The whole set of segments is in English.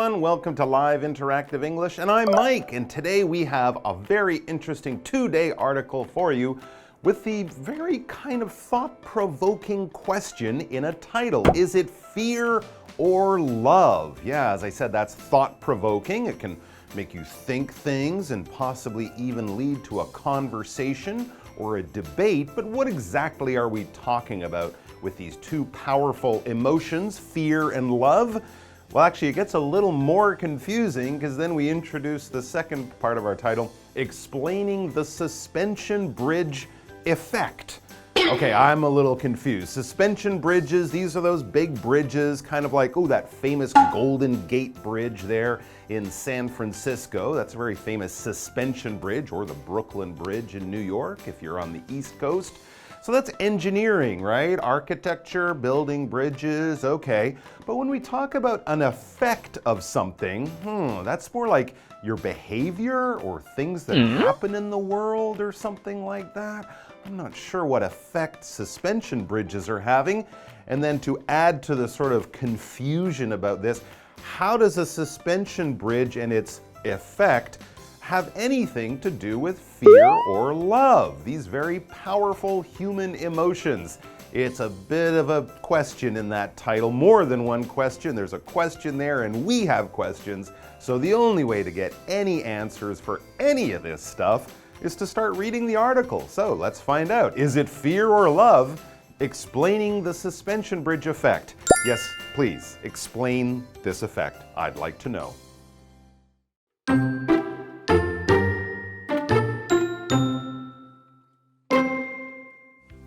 everyone. Welcome to Live Interactive English, and I'm Mike, and today we have a very interesting two-day article for you with the very kind of thought-provoking question in a title. Is it fear or love? Yeah, as I said, that's thought-provoking. It can make you think things and possibly even lead to a conversation or a debate, but what exactly are we talking about with these two powerful emotions, fear and love? Well, actually, it gets a little more confusing because then we introduce the second part of our title, explaining the suspension bridge effect. Okay, I'm a little confused. Suspension bridges, these are those big bridges, kind of like, oh, that famous Golden Gate Bridge there in San Francisco. That's a very famous suspension bridge, or the Brooklyn Bridge in New York if you're on the East Coast. So that's engineering, right? Architecture, building bridges, okay. But when we talk about an effect of something, that's more like your behavior or things that happen in the world or something like that. I'm not sure what effect suspension bridges are having. And then to add to the sort of confusion about this, how does a suspension bridge and its effect have anything to do with fear or love? These very powerful human emotions. It's a bit of a question in that title, more than one question. There's a question there and we have questions. So the only way to get any answers for any of this stuff is to start reading the article. So let's find out. Is it fear or love? Explaining the suspension bridge effect. Yes, please, explain this effect. I'd like to know.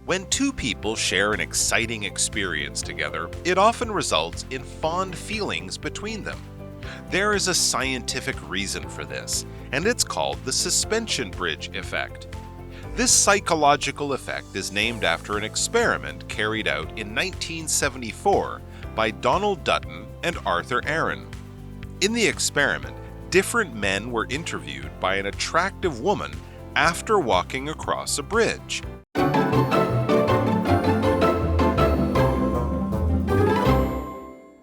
When two people share an exciting experience together, it often results in fond feelings between them. There is a scientific reason for this, and it's called the suspension bridge effect. This psychological effect is named after an experiment carried out in 1974 by Donald Dutton and Arthur Aaron. In the experiment, different men were interviewed by an attractive woman after walking across a bridge.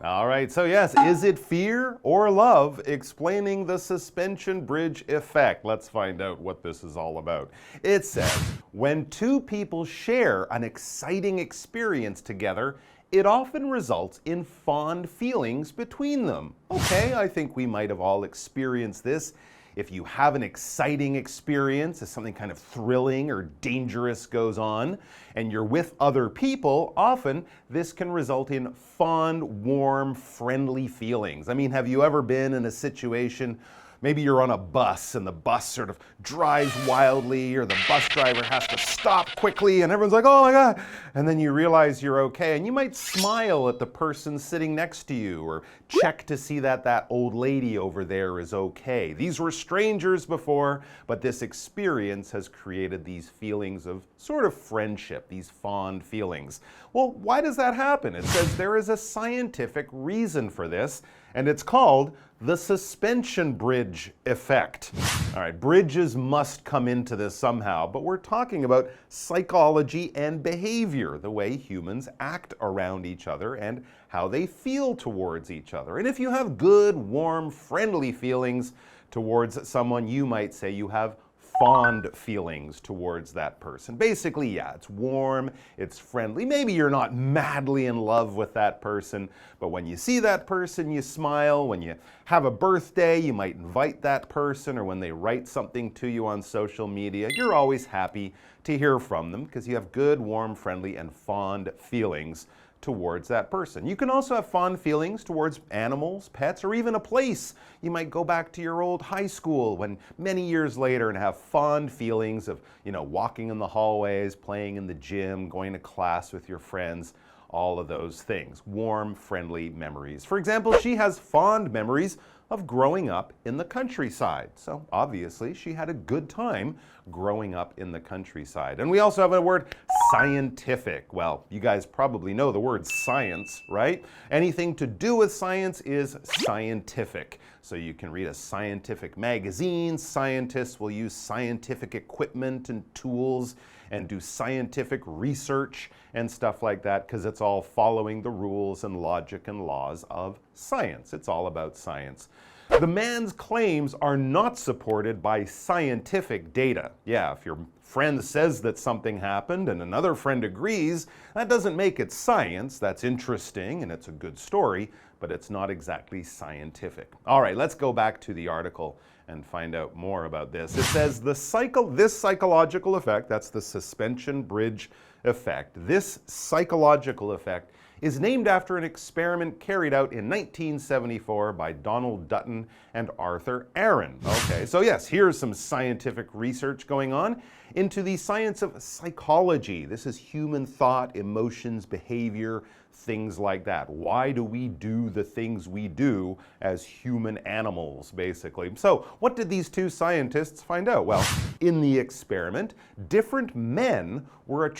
All right, so yes, is it fear or love? Explaining the suspension bridge effect. Let's find out what this is all about. It says, when two people share an exciting experience together, it often results in fond feelings between them. Okay, I think we might have all experienced this. If you have an exciting experience, if something kind of thrilling or dangerous goes on, and you're with other people, often this can result in fond, warm, friendly feelings. I mean, have you ever been in a situation, maybe you're on a bus and the bus sort of drives wildly, or the bus driver has to stop quickly and everyone's like, oh my God, and then you realize you're okay, and you might smile at the person sitting next to you or check to see that that old lady over there is okay. These were strangers before, but this experience has created these feelings of sort of friendship, these fond feelings. Well, why does that happen? It says there is a scientific reason for this, and it's called the suspension bridge effect. All right, bridges must come into this somehow, but we're talking about psychology and behavior, the way humans act around each other and how they feel towards each other. And if you have good, warm, friendly feelings towards someone, you might say you have fond feelings towards that person. Basically, yeah, it's warm, it's friendly. Maybe you're not madly in love with that person, but when you see that person, you smile. When you have a birthday, you might invite that person, or when they write something to you on social media, you're always happy to hear from them because you have good, warm, friendly, and fond feelings towards that person. You can also have fond feelings towards animals, pets, or even a place. You might go back to your old high school when many years later and have fond feelings of, walking in the hallways, playing in the gym, going to class with your friends, all of those things. Warm, friendly memories. For example, she has fond memories of growing up in the countryside. So obviously she had a good time growing up in the countryside. And we also have a word scientific. Well, you guys probably know the word science, right? Anything to do with science is scientific. So you can read a scientific magazine. Scientists will use scientific equipment and tools and do scientific research and stuff like that, because it's all following the rules and logic and laws of science. It's all about science. The man's claims are not supported by scientific data. Yeah, if your friend says that something happened and another friend agrees, that doesn't make it science. That's interesting and it's a good story, but it's not exactly scientific. All right, let's go back to the article and find out more about this. It says this psychological effect, that's the suspension bridge effect, this psychological effect is named after an experiment carried out in 1974 by Donald Dutton and Arthur Aaron. Okay, so yes, here's some scientific research going on into the science of psychology. This is human thought, emotions, behavior, things like that. Why do we do the things we do as human animals, basically? So, what did these two scientists find out? Well, in the experiment, different men were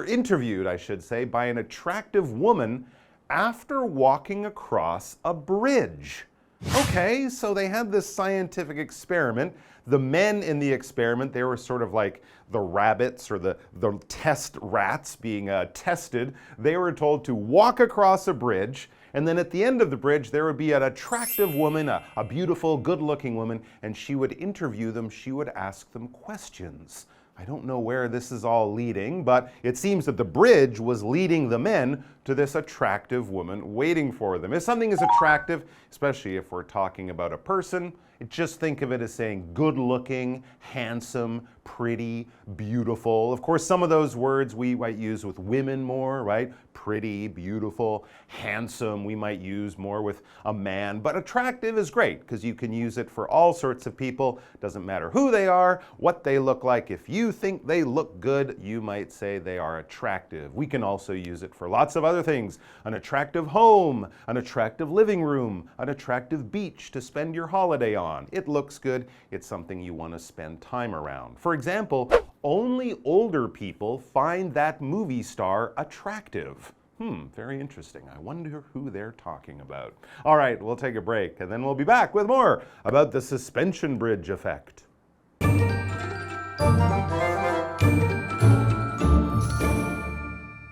interviewed, I should say, by an attractive woman after walking across a bridge. Okay, so they had this scientific experiment. The men in the experiment, they were sort of like the rabbits or the test rats being tested. They were told to walk across a bridge, and then at the end of the bridge, there would be an attractive woman, a beautiful, good-looking woman, and she would interview them. She would ask them questions. I don't know where this is all leading, but it seems that the bridge was leading the men to this attractive woman waiting for them. If something is attractive, especially if we're talking about a person, just think of it as saying good-looking, handsome, pretty, beautiful. Of course, some of those words we might use with women more, right? Pretty, beautiful, handsome, we might use more with a man. But attractive is great because you can use it for all sorts of people. Doesn't matter who they are, what they look like. If you think they look good, you might say they are attractive. We can also use it for lots of other things. An attractive home, an attractive living room, an attractive beach to spend your holiday on. It looks good. It's something you want to spend time around. For example, only older people find that movie star attractive. Very interesting. I wonder who they're talking about. All right, we'll take a break and then we'll be back with more about the suspension bridge effect.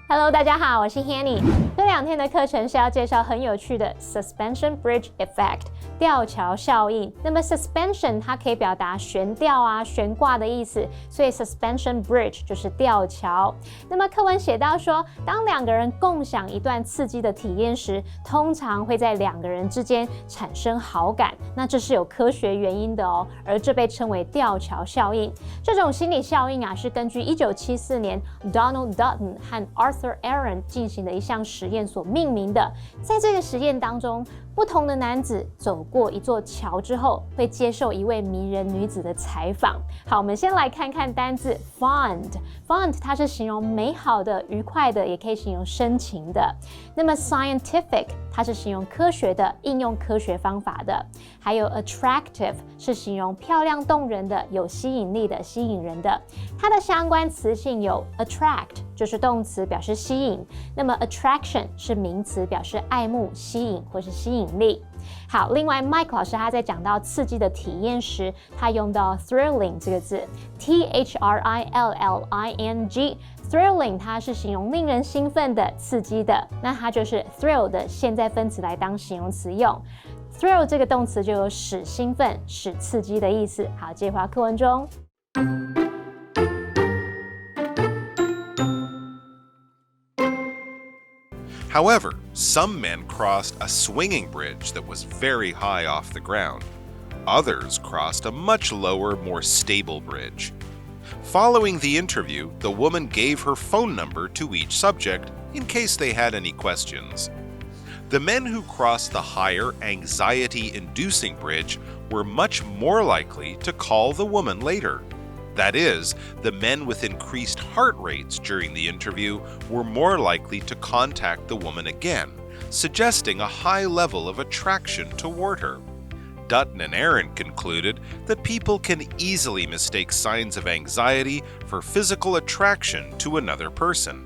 Hello， 大家好，我是 Hanny。这2天的课程是要介绍很有趣的 suspension bridge effect 吊桥效应。那么 suspension 它可以表达悬吊啊、悬挂的意思，所以 suspension bridge 就是吊桥。那么课文写到说，当2个人共享一段刺激的体验时，通常会在2个人之间产生好感。那这是有科学原因的哦，而这被称为吊桥效应。这种心理效应啊，是根据1974年 Donald Dutton 和 Arthur Aaron 进行的一项实验所命名的。在这个实验当中，不同的男子走过一座桥之后，会接受一位迷人女子的采访。好，我们先来看看单字 fond。fond 它是形容美好的、愉快的，也可以形容深情的。那么 scientific 它是形容科学的、应用科学方法的。还有 attractive 是形容漂亮动人的、有吸引力的、吸引人的。它的相关词性有 attract 就是动词，表示吸引。那么 attraction 是名词，表示爱慕、吸引或是吸引力。好，另外 Mike 老师他在讲到刺激的体验时，他用到 thrilling 这个字 ，thrilling。thrilling 它是形容令人兴奋的、刺激的，那它就是 thrill 的现在分词来当形容词用。thrill 这个动词就有使兴奋、使刺激的意思。好，接回到课文中。However, some men crossed a swinging bridge that was very high off the ground. Others crossed a much lower, more stable bridge. Following the interview, the woman gave her phone number to each subject in case they had any questions. The men who crossed the higher, anxiety-inducing bridge were much more likely to call the woman later. That is, the men with increased heart rates during the interview were more likely to contact the woman again, suggesting a high level of attraction toward her. Dutton and Aaron concluded that people can easily mistake signs of anxiety for physical attraction to another person.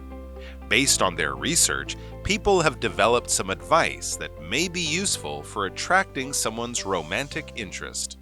Based on their research, people have developed some advice that may be useful for attracting someone's romantic interest.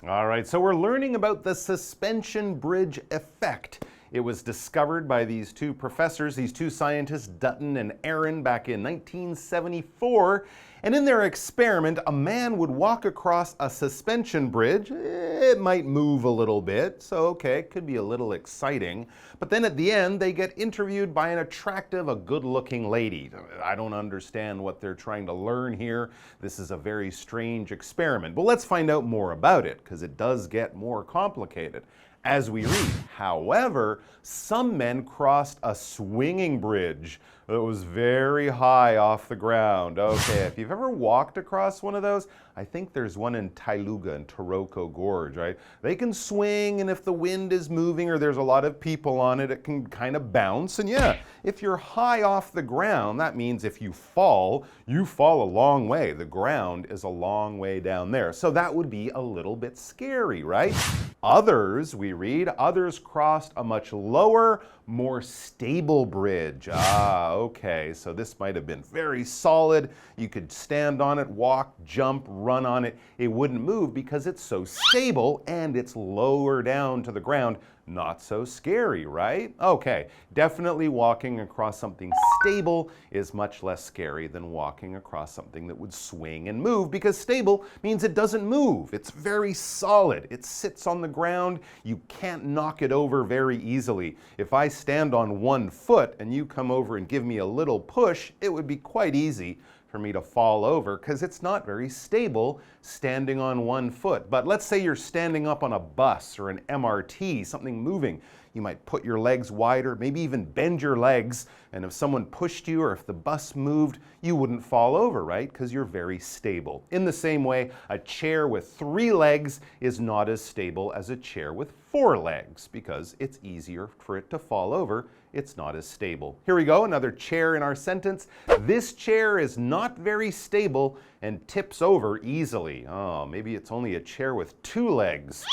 All right, so we're learning about the suspension bridge effect. It was discovered by these two professors, these two scientists, Dutton and Aaron, back in 1974. And in their experiment, a man would walk across a suspension bridge. It might move a little bit, so okay, it could be a little exciting. But then at the end, they get interviewed by an attractive, a good-looking lady. I don't understand what they're trying to learn here. This is a very strange experiment. But let's find out more about it, because it does get more complicated as we read. However, some men crossed a swinging bridge that was very high off the ground. Okay, if you've ever walked across one of those, I think there's one in Tailuga in Taroko Gorge, right? They can swing, and if the wind is moving or there's a lot of people on it, it can kind of bounce. And yeah, if you're high off the ground, that means if you fall a long way. The ground is a long way down there. So that would be a little bit scary, right? Others, we read, others crossed a much lower, more stable bridge. Okay, so this might have been very solid. You could stand on it, walk, jump, run on it. It wouldn't move because it's so stable and it's lower down to the ground. Not so scary, right? Okay, definitely walking across something stable is much less scary than walking across something that would swing and move, because stable means it doesn't move. It's very solid. It sits on the ground. You can't knock it over very easily. If I stand on one foot and you come over and give me a little push, it would be quite easy for me to fall over because it's not very stable standing on one foot. But let's say you're standing up on a bus or an MRT, something moving. You might put your legs wider, maybe even bend your legs, and if someone pushed you or if the bus moved, you wouldn't fall over, right? Because you're very stable. In the same way, a chair with 3 legs is not as stable as a chair with 4 legs because it's easier for it to fall over. It's not as stable. Here we go, another chair in our sentence. This chair is not very stable and tips over easily. Oh, maybe it's only a chair with 2 legs,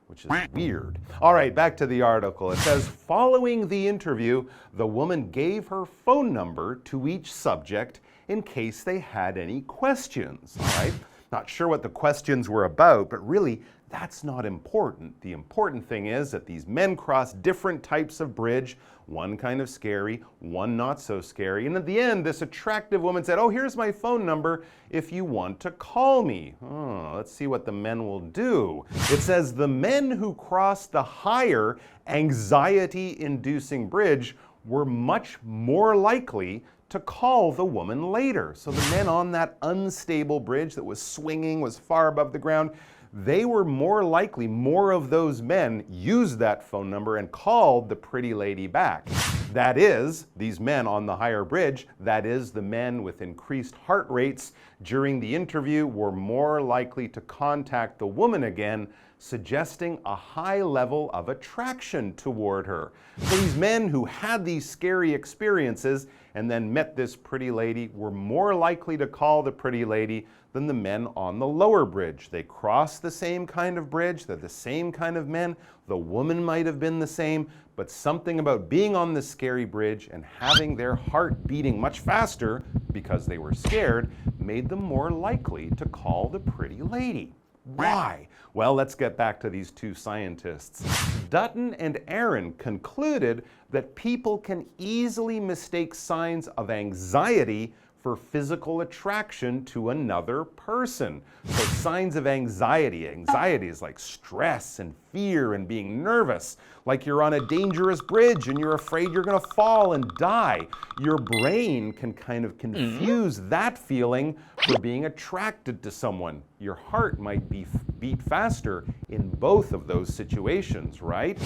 which is weird. All right, back to the article. It says, following the interview, the woman gave her phone number to each subject in case they had any questions. All right, not sure what the questions were about, but really, that's not important. The important thing is that these men cross different types of bridge, one kind of scary, one not so scary. And at the end, this attractive woman said, oh, here's my phone number if you want to call me. Oh, let's see what the men will do. It says the men who crossed the higher anxiety-inducing bridge were much more likely to call the woman later. So the men on that unstable bridge that was swinging, was far above the ground, they were more likely, more of those men used that phone number and called the pretty lady back. That is, these men on the higher bridge, that is, the men with increased heart rates during the interview were more likely to contact the woman again, suggesting a high level of attraction toward her. So these men who had these scary experiences and then met this pretty lady were more likely to call the pretty lady than the men on the lower bridge. They crossed the same kind of bridge, they're the same kind of men, the woman might have been the same, but something about being on the scary bridge and having their heart beating much faster because they were scared made them more likely to call the pretty lady. Why? Well, let's get back to these two scientists. Dutton and Aaron concluded that people can easily mistake signs of anxiety for physical attraction to another person. So signs of anxiety. Anxiety is like stress and fear and being nervous, like you're on a dangerous bridge and you're afraid you're gonna fall and die. Your brain can kind of confuse that feeling for being attracted to someone. Your heart might beat faster in both of those situations, right?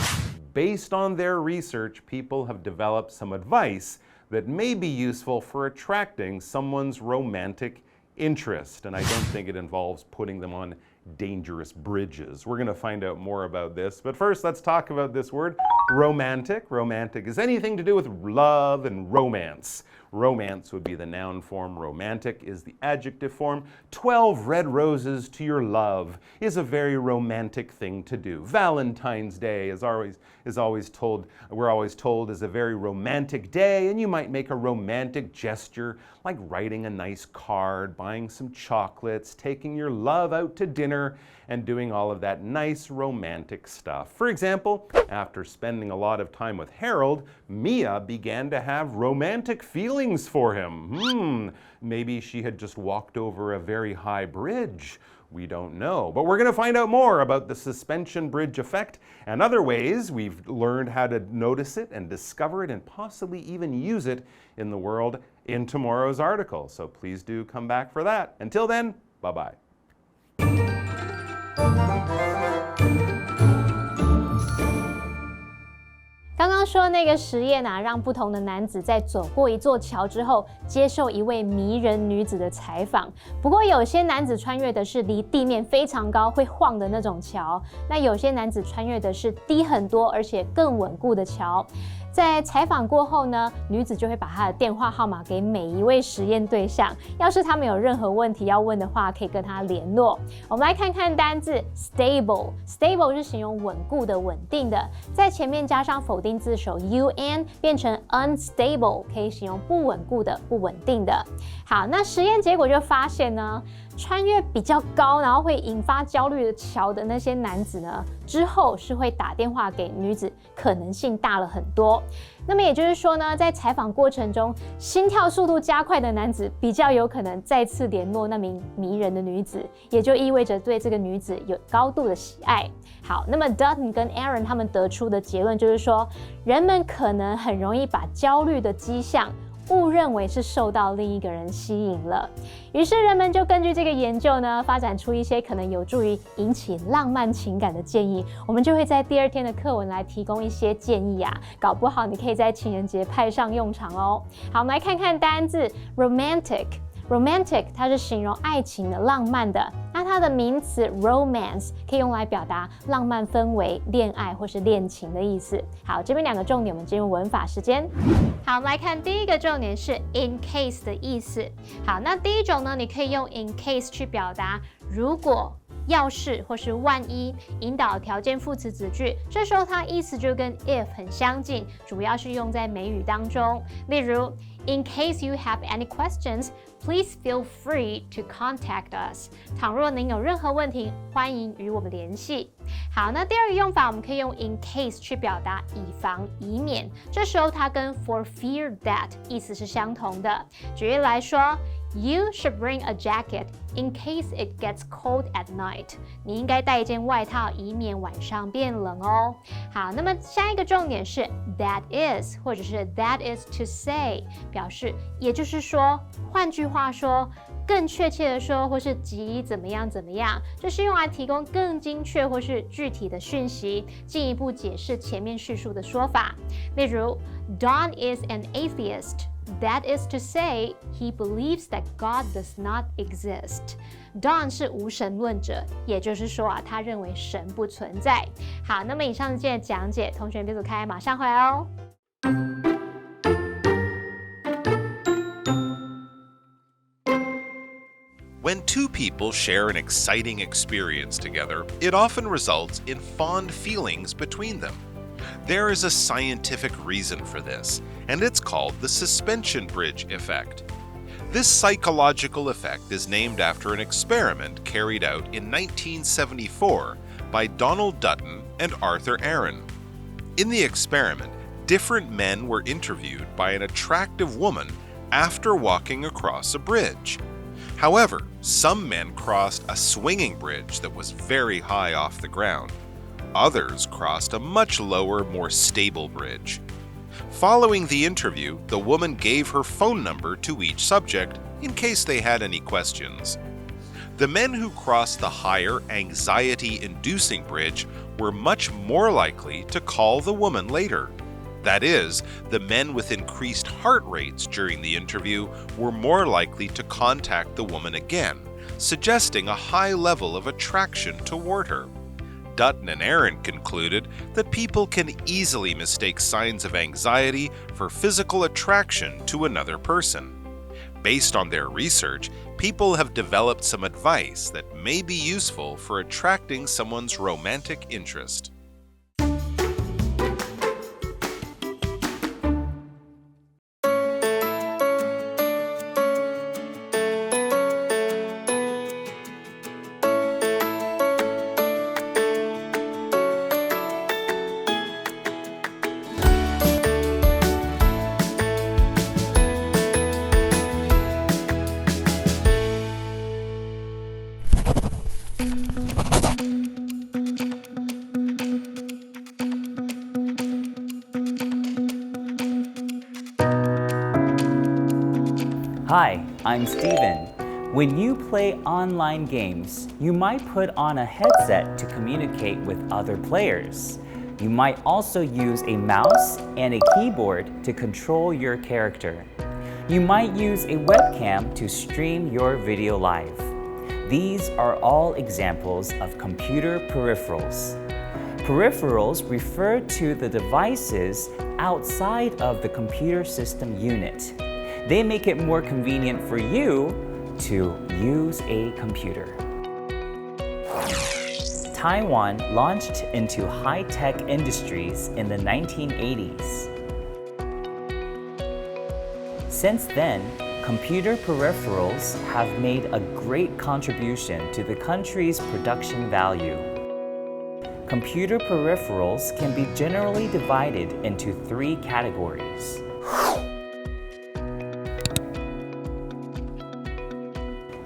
Based on their research, people have developed some advice that may be useful for attracting someone's romantic interest. And I don't think it involves putting them on dangerous bridges. We're going to find out more about this. But first, let's talk about this word, romantic. Romantic is anything to do with love and romance. Romance would be the noun form. Romantic is the adjective form. 12 red roses to your love is a very romantic thing to do. Valentine's Day is always told, we're always told, is a very romantic day, and you might make a romantic gesture like writing a nice card, buying some chocolates, taking your love out to dinner, and doing all of that nice romantic stuff. For example, after spending a lot of time with Harold, Mia began to have romantic feelings for him. Maybe she had just walked over a very high bridge. We don't know. But we're going to find out more about the suspension bridge effect and other ways we've learned how to notice it and discover it and possibly even use it in the world in tomorrow's article. So please do come back for that. Until then, bye-bye. 刚刚说那个实验啊，让不同的男子在走过一座桥之后，接受一位迷人女子的采访。不过有些男子穿越的是离地面非常高、会晃的那种桥，那有些男子穿越的是低很多而且更稳固的桥。在采访过后呢，女子就会把她的电话号码给每一位实验对象，要是他们有任何问题要问的话，可以跟她联络。我们来看看单字 stable。stable 是形容稳固的、稳定的，在前面加上否定字首 un 变成 unstable， 可以形容不稳固的、不稳定的。好，那实验结果就发现呢，穿越比较高，然后会引发焦虑的桥的那些男子呢，之后是会打电话给女子，可能性大了很多。那么也就是说呢，在采访过程中，心跳速度加快的男子比较有可能再次联络那名迷人的女子，也就意味着对这个女子有高度的喜爱。好，那么 Dutton 跟 Aaron 他们得出的结论就是说，人们可能很容易把焦虑的迹象误认为是受到另一个人吸引了，于是人们就根据这个研究呢，发展出一些可能有助于引起浪漫情感的建议。我们就会在第2天的课文来提供一些建议啊，搞不好你可以在情人节派上用场哦。好，我们来看看单字 romantic。romantic 它是形容爱情的、浪漫的，那它的名词 romance 可以用来表达浪漫氛围、恋爱或是恋情的意思。好，这边2个重点，我们进入文法时间。好，我们来看第一个重点是 in case 的意思。好，那第一种呢，你可以用 in case 去表达如果、要是或是万一，引导条件副词子句，这时候它意思就跟 if 很相近，主要是用在美语当中。例如 In case you have any questions, please feel free to contact us. 倘若您有任何问题，欢迎与我们联系。好，那第2个用法，我们可以用 in case 去表达以防、以免。这时候它跟 for fear that 意思是相同的。举例来说 ，You should bring a jacket in case it gets cold at night. 你应该带一件外套，以免晚上变冷哦。好，那么下一个重点是 that is 或者是 that is to say， 表示也就是说，换句话说。更确切的说，或是即怎么样怎么样，这是用来提供更精确或是具体的讯息，进一步解释前面叙述的说法。例如 ，Don is an atheist. That is to say, he believes that God does not exist. Don 是无神论者，也就是说啊，他认为神不存在。好，那么以上是今天的讲解，同学别走开，马上回来哦。When two people share an exciting experience together, it often results in fond feelings between them. There is a scientific reason for this, and it's called the suspension bridge effect. This psychological effect is named after an experiment carried out in 1974 by Donald Dutton and Arthur Aaron. In the experiment, different men were interviewed by an attractive woman after walking across a bridge. However, some men crossed a swinging bridge that was very high off the ground. Others crossed a much lower, more stable bridge. Following the interview, the woman gave her phone number to each subject in case they had any questions. The men who crossed the higher, anxiety-inducing bridge were much more likely to call the woman later. That is, the men with increased heart rates during the interview were more likely to contact the woman again, suggesting a high level of attraction toward her. Dutton and Aaron concluded that people can easily mistake signs of anxiety for physical attraction to another person. Based on their research, people have developed some advice that may be useful for attracting someone's romantic interest. Hi, I'm Stephen. When you play online games, you might put on a headset to communicate with other players. You might also use a mouse and a keyboard to control your character. You might use a webcam to stream your video live. These are all examples of computer peripherals. Peripherals refer to the devices outside of the computer system unit. They make it more convenient for you to use a computer. Taiwan launched into high-tech industries in the 1980s. Since then, computer peripherals have made a great contribution to the country's production value. Computer peripherals can be generally divided into 3 categories.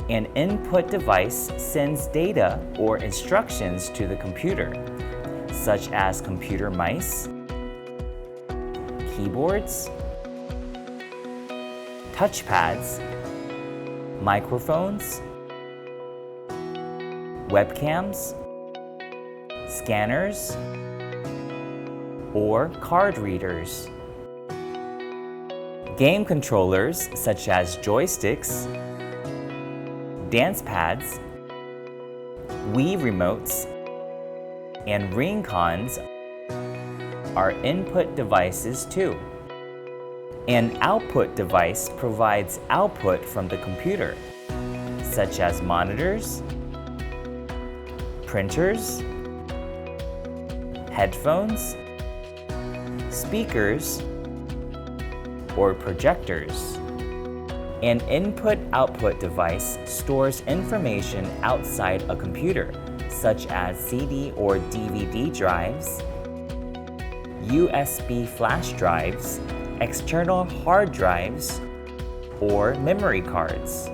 An input device sends data or instructions to the computer, such as computer mice, keyboards, touchpads, microphones, webcams, scanners, or card readers. Game controllers such as joysticks, dance pads, Wii remotes, and ring cons are input devices too. An output device provides output from the computer, such as monitors, printers, headphones, speakers, or projectors. An input-output device stores information outside a computer, such as CD or DVD drives, USB flash drives, external hard drives, or memory cards.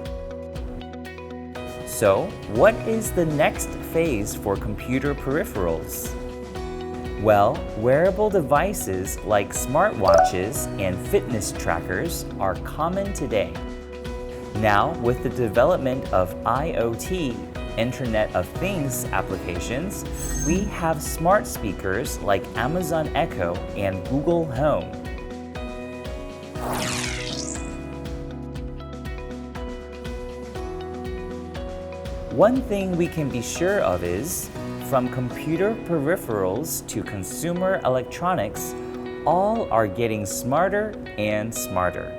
So, what is the next phase for computer peripherals? Well, wearable devices like smartwatches and fitness trackers are common today. Now, with the development of IoT, Internet of Things applications, we have smart speakers like Amazon Echo and Google Home. One thing we can be sure of is, from computer peripherals to consumer electronics, all are getting smarter and smarter.